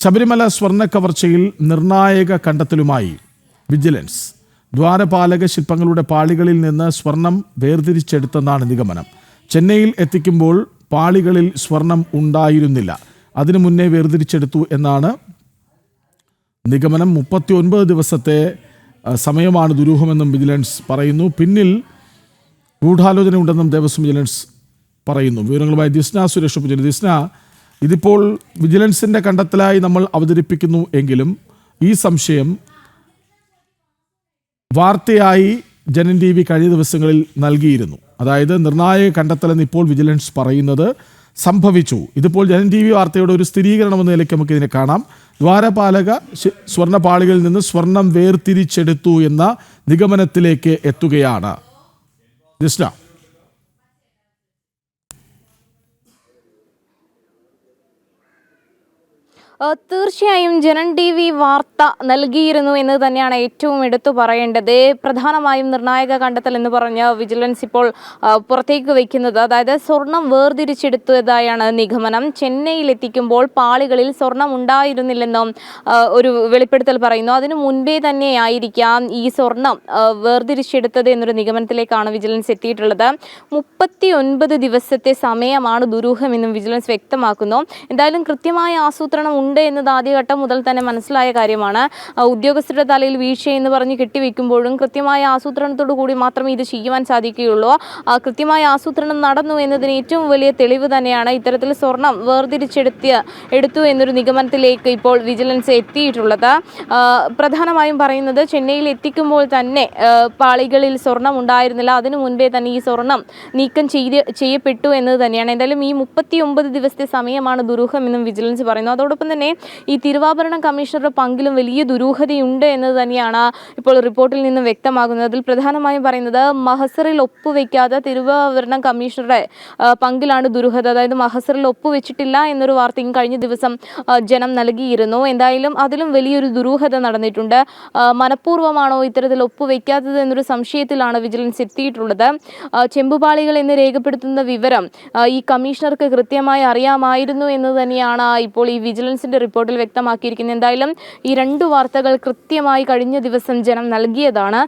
ശബരിമല സ്വർണ്ണ കവർച്ചയിൽ നിർണായക കണ്ടെത്തലുമായി വിജിലൻസ്. ദ്വാരപാലക ശില്പങ്ങളുടെ പാളികളിൽ നിന്ന് സ്വർണം വേർതിരിച്ചെടുത്തെന്നാണ് നിഗമനം. ചെന്നൈയിൽ എത്തിക്കുമ്പോൾ പാളികളിൽ സ്വർണം ഉണ്ടായിരുന്നില്ല, അതിനു മുന്നേ വേർതിരിച്ചെടുത്തു എന്നാണ് നിഗമനം. 39 ദിവസത്തെ സമയമാണ് ദുരൂഹമെന്നും വിജിലൻസ് പറയുന്നു. പിന്നിൽ ഗൂഢാലോചന ഉണ്ടെന്നും ദേവസ്വം വിജിലൻസ് പറയുന്നു. വിവരങ്ങളുമായി ദിസ്ന സുരേഷ് ഒപ്പം. ദിസ്ന, ഇതിപ്പോൾ വിജിലൻസിന്റെ കണ്ടെത്തലായി നമ്മൾ അവതരിപ്പിക്കുന്നു എങ്കിലും ഈ സംശയം വാർത്തയായി ജനൻ TV കഴിഞ്ഞ ദിവസങ്ങളിൽ നൽകിയിരുന്നു. അതായത് നിർണായക കണ്ടെത്തലെന്ന് ഇപ്പോൾ വിജിലൻസ് പറയുന്നത് സംഭവിച്ചു. ഇതിപ്പോൾ ജനൻ TV വാർത്തയുടെ ഒരു സ്ഥിരീകരണം എന്ന നിലയ്ക്ക് നമുക്ക് ഇതിനെ കാണാം. ദ്വാരപാലക സ്വർണ്ണപാളികളിൽ നിന്ന് സ്വർണം വേർതിരിച്ചെടുത്തു എന്ന നിഗമനത്തിലേക്ക് എത്തുകയാണ്. ദിസ്ന, തീർച്ചയായും ജനൻ TV വാർത്ത നൽകിയിരുന്നു എന്ന് തന്നെയാണ് ഏറ്റവും എടുത്തു പറയേണ്ടത്. പ്രധാനമായും നിർണായക കണ്ടെത്തൽ എന്ന് പറഞ്ഞ് വിജിലൻസ് ഇപ്പോൾ പുറത്തേക്ക് വയ്ക്കുന്നത്, അതായത് സ്വർണം വേർതിരിച്ചെടുത്തതായാണ് നിഗമനം. ചെന്നൈയിൽ എത്തിക്കുമ്പോൾ പാളികളിൽ സ്വർണം ഉണ്ടായിരുന്നില്ലെന്നും ഒരു വെളിപ്പെടുത്തൽ പറയുന്നു. അതിനു മുൻപേ തന്നെ ആയിരിക്കാം ഈ സ്വർണം വേർതിരിച്ചെടുത്തത് എന്നൊരു നിഗമനത്തിലേക്കാണ് വിജിലൻസ് എത്തിയിട്ടുള്ളത്. 39 ദിവസത്തെ സമയമാണ് ദുരൂഹമെന്നും വിജിലൻസ് വ്യക്തമാക്കുന്നു. എന്തായാലും കൃത്യമായ ആസൂത്രണം ഉണ്ട് എന്നത് ആദ്യഘട്ടം മുതൽ തന്നെ മനസ്സിലായ കാര്യമാണ്. ഉദ്യോഗസ്ഥരുടെ തലയിൽ വീഴ്ച എന്ന് പറഞ്ഞ് കെട്ടിവെക്കുമ്പോഴും കൃത്യമായ ആസൂത്രണത്തോടു കൂടി മാത്രമേ ഇത് ചെയ്യുവാൻ സാധിക്കുകയുള്ളൂ. കൃത്യമായ ആസൂത്രണം നടന്നു എന്നതിന് ഏറ്റവും വലിയ തെളിവ് തന്നെയാണ് ഇത്തരത്തിൽ സ്വർണം വേർതിരിച്ചെടുത്തു എന്നൊരു നിഗമനത്തിലേക്ക് ഇപ്പോൾ വിജിലൻസ് എത്തിയിട്ടുള്ളത്. പ്രധാനമായും പറയുന്നത് ചെന്നൈയിൽ എത്തിക്കുമ്പോൾ തന്നെ പാളികളിൽ സ്വർണം ഉണ്ടായിരുന്നില്ല, അതിനു മുൻപേ തന്നെ ഈ സ്വർണം നീക്കം ചെയ്യപ്പെട്ടു എന്നത് തന്നെയാണ്. എന്തായാലും ഈ 39 ദിവസത്തെ സമയമാണ് ദുരൂഹമെന്നും വിജിലൻസ് പറയുന്നു. അതോടൊപ്പം തന്നെ ഈ തിരുവാഭരണം കമ്മീഷണറുടെ പങ്കിലും വലിയ ദുരൂഹതയുണ്ട് എന്നത് തന്നെയാണ് ഇപ്പോൾ റിപ്പോർട്ടിൽ നിന്നും വ്യക്തമാകുന്നത്. അതിൽ പ്രധാനമായും പറയുന്നത് മഹസറിൽ ഒപ്പുവെക്കാതെ തിരുവാഭരണം കമ്മീഷണറുടെ പങ്കിലാണ് ദുരൂഹത. അതായത് മഹസറിൽ ഒപ്പുവെച്ചിട്ടില്ല എന്നൊരു വാർത്തയും കഴിഞ്ഞ ദിവസം ജനം നൽകിയിരുന്നു. എന്തായാലും അതിലും വലിയൊരു ദുരൂഹത നടന്നിട്ടുണ്ട്. മനഃപൂർവ്വമാണോ ഇത്തരത്തിൽ ഒപ്പുവെക്കാത്തത് എന്നൊരു സംശയത്തിലാണ് വിജിലൻസ് എത്തിയിട്ടുള്ളത്. ചെമ്പുപാളികൾ എന്ന് രേഖപ്പെടുത്തുന്ന വിവരം ഈ കമ്മീഷണർക്ക് കൃത്യമായി അറിയാമായിരുന്നു എന്ന് തന്നെയാണ് ഇപ്പോൾ ഈ വിജിലൻസിന്റെ റിപ്പോർട്ടിൽ വ്യക്തമാക്കിയിരിക്കുന്നത്. എന്തായാലും ഈ 2 വാർത്തകൾ കൃത്യമായി കഴിഞ്ഞ ദിവസം ജനം നൽകിയതാണ്.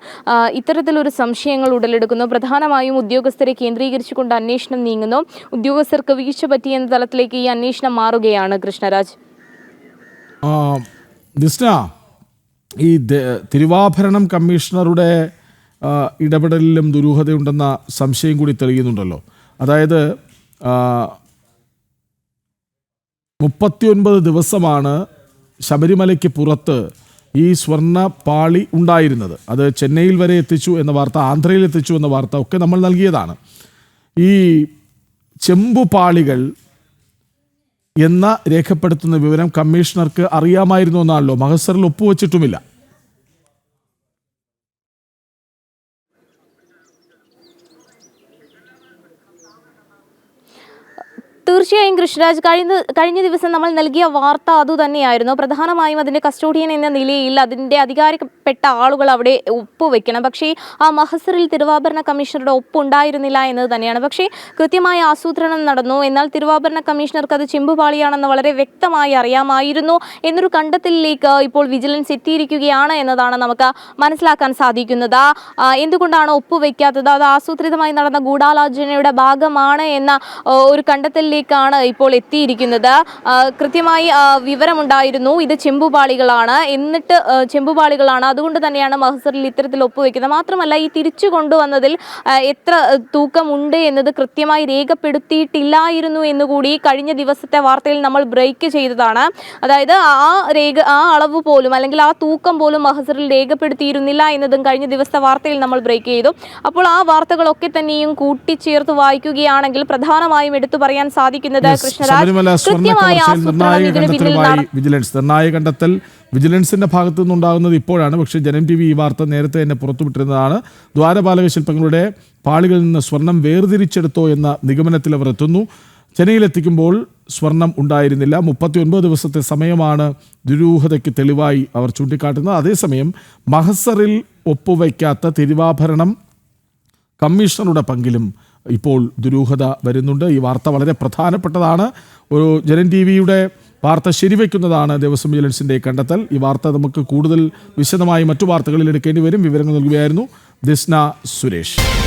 ഇത്തരത്തിലൊരു സംശയങ്ങൾ ഉടലെടുക്കുന്നു. പ്രധാനമായും ഉദ്യോഗസ്ഥരെ കേന്ദ്രീകരിച്ചുകൊണ്ട് അന്വേഷണം നീങ്ങുന്നു. ഉദ്യോഗസ്ഥർക്ക് വീഴ്ച പറ്റിയെന്ന തലത്തിലേക്ക് ഈ അന്വേഷണം മാറുകയാണ്. കൃഷ്ണരാജ്, ഈ തിരുവാഭരണം കമ്മീഷണറുടെ ഇടപെടലിലും ദുരൂഹതയുണ്ടെന്ന സംശയം കൂടി തെളിയുന്നുണ്ടല്ലോ. അതായത് 39 ദിവസമാണ് ശബരിമലയ്ക്ക് പുറത്ത് ഈ സ്വർണ്ണ പാളി ഉണ്ടായിരുന്നത്. അത് ചെന്നൈയിൽ വരെ എത്തിച്ചു എന്ന വാർത്ത, ആന്ധ്രയിൽ എത്തിച്ചു എന്ന വാർത്ത ഒക്കെ നമ്മൾ നൽകിയതാണ്. ഈ ചെമ്പുപാളികൾ എന്ന രേഖപ്പെടുത്തുന്ന വിവരം കമ്മീഷണർക്ക് അറിയാമായിരുന്നു എന്നാണല്ലോ. മഹസറിൽ ഒപ്പുവെച്ചിട്ടുമില്ല. തീർച്ചയായും കൃഷ്ണരാജ്, കഴിഞ്ഞ ദിവസം നമ്മൾ നൽകിയ വാർത്ത അതുതന്നെയായിരുന്നു. പ്രധാനമായും അതിൻ്റെ കസ്റ്റോഡിയൻ എന്ന നിലയിൽ അതിൻ്റെ അധികാരപ്പെട്ട ആളുകൾ അവിടെ ഒപ്പുവെക്കണം. പക്ഷേ ആ മഹസറിൽ തിരുവാഭരണ കമ്മീഷണറുടെ ഒപ്പുണ്ടായിരുന്നില്ല എന്നത് തന്നെയാണ്. പക്ഷേ കൃത്യമായ ആസൂത്രണം നടന്നു. എന്നാൽ തിരുവാഭരണ കമ്മീഷണർക്ക് അത് ചെമ്പുപാളിയാണെന്ന് വളരെ വ്യക്തമായി അറിയാമായിരുന്നു എന്നൊരു കണ്ടെത്തലിലേക്ക് ഇപ്പോൾ വിജിലൻസ് എത്തിയിരിക്കുകയാണ് എന്നതാണ് നമുക്ക് മനസ്സിലാക്കാൻ സാധിക്കുന്നത്. എന്തുകൊണ്ടാണ് ഒപ്പുവെക്കാത്തത്? അത് ആസൂത്രിതമായി നടന്ന ഗൂഢാലോചനയുടെ ഭാഗമാണ് എന്ന ഒരു കണ്ടെത്തലിലേക്ക് ഇപ്പോൾ എത്തിയിരിക്കുന്നത്. കൃത്യമായി വിവരമുണ്ടായിരുന്നു ഇത് ചെമ്പുപാളികളാണ്, അതുകൊണ്ട് തന്നെയാണ് മഹസറിൽ ഇത്തരത്തിൽ ഒപ്പുവെക്കുന്നത്. മാത്രമല്ല ഈ തിരിച്ചു കൊണ്ടുവന്നതിൽ എത്ര തൂക്കമുണ്ട് എന്നത് കൃത്യമായി രേഖപ്പെടുത്തിയിട്ടില്ലായിരുന്നു എന്നുകൂടി കഴിഞ്ഞ ദിവസത്തെ വാർത്തയിൽ നമ്മൾ ബ്രേക്ക് ചെയ്തതാണ്. അതായത് ആ അളവ് പോലും അല്ലെങ്കിൽ ആ തൂക്കം പോലും മഹസറിൽ രേഖപ്പെടുത്തിയിരുന്നില്ല എന്നതും കഴിഞ്ഞ ദിവസത്തെ വാർത്തയിൽ നമ്മൾ ബ്രേക്ക് ചെയ്തു. അപ്പോൾ ആ വാർത്തകളൊക്കെ തന്നെയും കൂട്ടിച്ചേർത്ത് വായിക്കുകയാണെങ്കിൽ പ്രധാനമായും എടുത്തു പറയാൻ സാധിക്കുന്നത് നിർണായക കണ്ടെത്തൽ വിജിലൻസിന്റെ ഭാഗത്തു നിന്നുണ്ടാകുന്നത് ഇപ്പോഴാണ്. പക്ഷേ ജനം TV ഈ വാർത്ത നേരത്തെ തന്നെ പുറത്തുവിട്ടിരുന്നതാണ്. ദ്വാരപാലക ശില്പങ്ങളുടെ പാളികളിൽ നിന്ന് സ്വർണം വേർതിരിച്ചെടുത്തോ എന്ന നിഗമനത്തിൽ അവർ എത്തുന്നു. ചെന്നൈയിലെത്തിക്കുമ്പോൾ സ്വർണം ഉണ്ടായിരുന്നില്ല. 39 ദിവസത്തെ സമയമാണ് ദുരൂഹതയ്ക്ക് തെളിവായി അവർ ചൂണ്ടിക്കാട്ടുന്നത്. അതേസമയം മഹസറിൽ ഒപ്പുവയ്ക്കാത്ത തിരുവാഭരണം കമ്മീഷണറുടെ പങ്കിലും ഇപ്പോൾ ദുരൂഹത വരുന്നുണ്ട്. ഈ വാർത്ത വളരെ പ്രധാനപ്പെട്ടതാണ്. ഒരു ജനൻ TV യുടെ വാർത്ത ശരിവെക്കുന്നതാണ് ദേവസ്വം വിജിലൻസിന്റെ കണ്ടെത്തൽ. ഈ വാർത്ത നമുക്ക് കൂടുതൽ വിശദമായി മറ്റു വാർത്തകളിൽ എടുക്കേണ്ടി വരും. വിവരങ്ങൾ നൽകുകയായിരുന്നു ദിസ്ന സുരേഷ്.